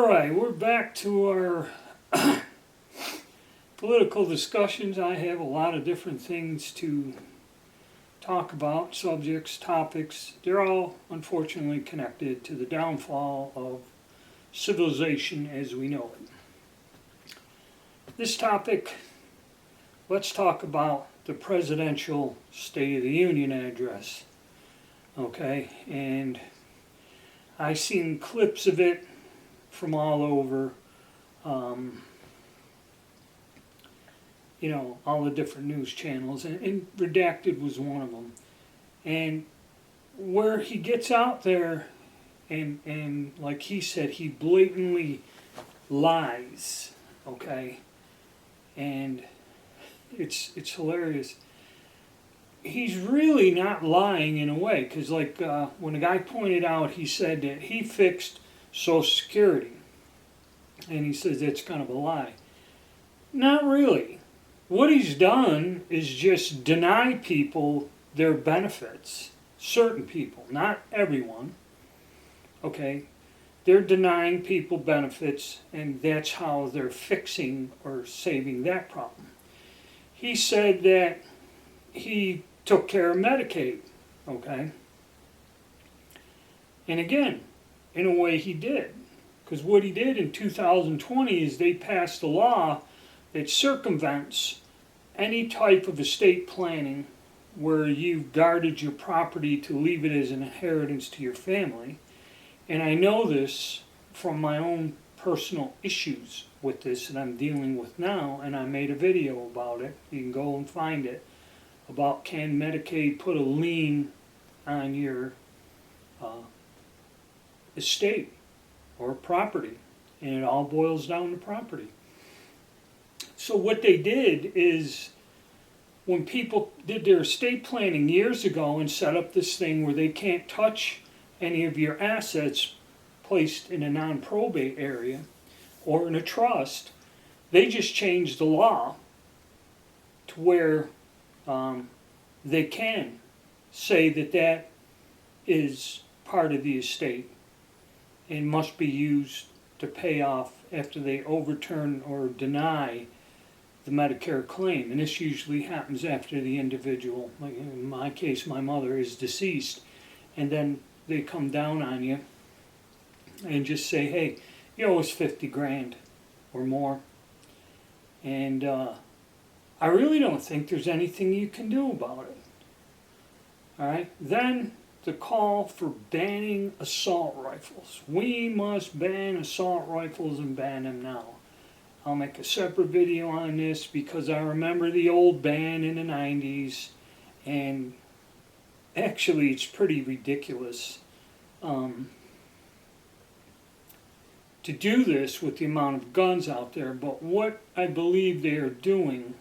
Alright, we're back to our political discussions. I have a lot of different things to talk about, subjects, topics. They're all unfortunately connected to the downfall of civilization as we know it. This topic, let's talk about the presidential State of the Union address. Okay, and I've seen clips of it from all over, all the different news channels, and Redacted was one of them. And where he gets out there and like he said, he blatantly lies, okay? And it's hilarious. He's really not lying in a way, because when a guy pointed out, he said that he fixed Social Security, and he says that's kind of a lie. Not really. What he's done is just deny people their benefits. Certain people, not everyone. Okay? They're denying people benefits, and that's how they're fixing or saving that problem. He said that he took care of Medicaid. Okay? And again, in a way he did. Because what he did in 2020 is they passed a law that circumvents any type of estate planning where you've guarded your property to leave it as an inheritance to your family. And I know this from my own personal issues with this that I'm dealing with now, and I made a video about it. You can go and find it, about can Medicaid put a lien on your estate or property, and it all boils down to property. So what they did is, when people did their estate planning years ago and set up this thing where they can't touch any of your assets placed in a non-probate area or in a trust, they just changed the law to where they can say that that is part of the estate and must be used to pay off after they overturn or deny the Medicare claim. And this usually happens after the individual, like in my case, my mother is deceased, and then they come down on you and just say, hey, you owe us 50 grand or more. And I really don't think there's anything you can do about it. All right? Then the call for banning assault rifles. We must ban assault rifles and ban them now. I'll make a separate video on this because I remember the old ban in the 90s, and actually it's pretty ridiculous to do this with the amount of guns out there. But what I believe they are doing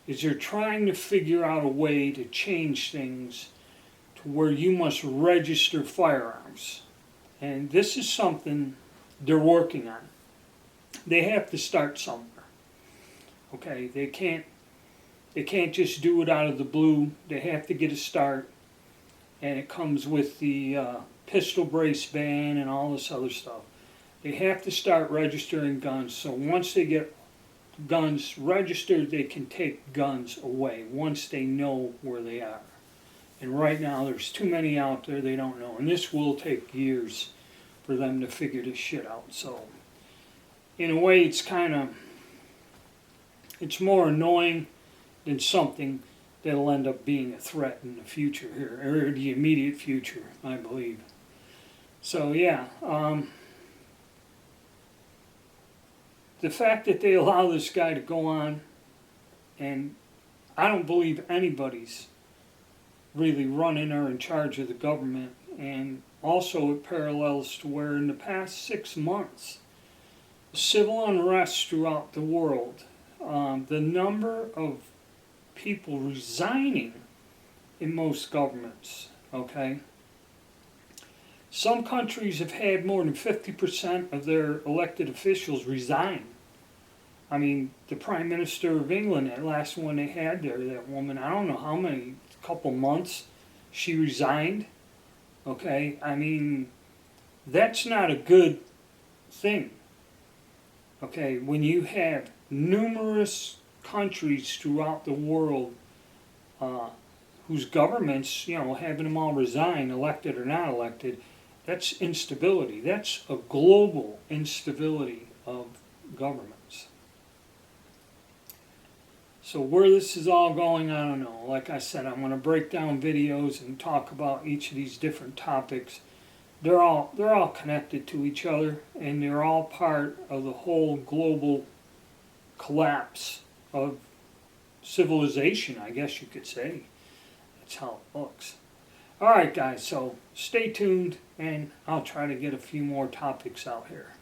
is they're trying to figure out a way to change things to where you must register firearms. And this is something they're working on. They have to start somewhere. Okay, they can't just do it out of the blue. They have to get a start, and it comes with the pistol brace ban and all this other stuff. They have to start registering guns, so once they get guns registered, they can take guns away once they know where they are. And right now there's too many out there they don't know, and this will take years for them to figure this shit out. So in a way, it's more annoying than something that'll end up being a threat in the future here, or the immediate future, I believe. So yeah, the fact that they allow this guy to go on, and I don't believe anybody's really running or in charge of the government, and also it parallels to where in the past 6 months, civil unrest throughout the world, the number of people resigning in most governments, okay? Some countries have had more than 50% of their elected officials resign. I mean, the Prime Minister of England, that last one they had there, that woman, I don't know how many, couple months, she resigned. Okay, I mean, that's not a good thing. Okay, when you have numerous countries throughout the world whose governments, having them all resign, elected or not elected, that's instability. That's a global instability of governments. So where this is all going, I don't know. Like I said, I'm going to break down videos and talk about each of these different topics. They're all connected to each other, and they're all part of the whole global collapse of civilization, I guess you could say. That's how it looks. All right, guys, so stay tuned, and I'll try to get a few more topics out here.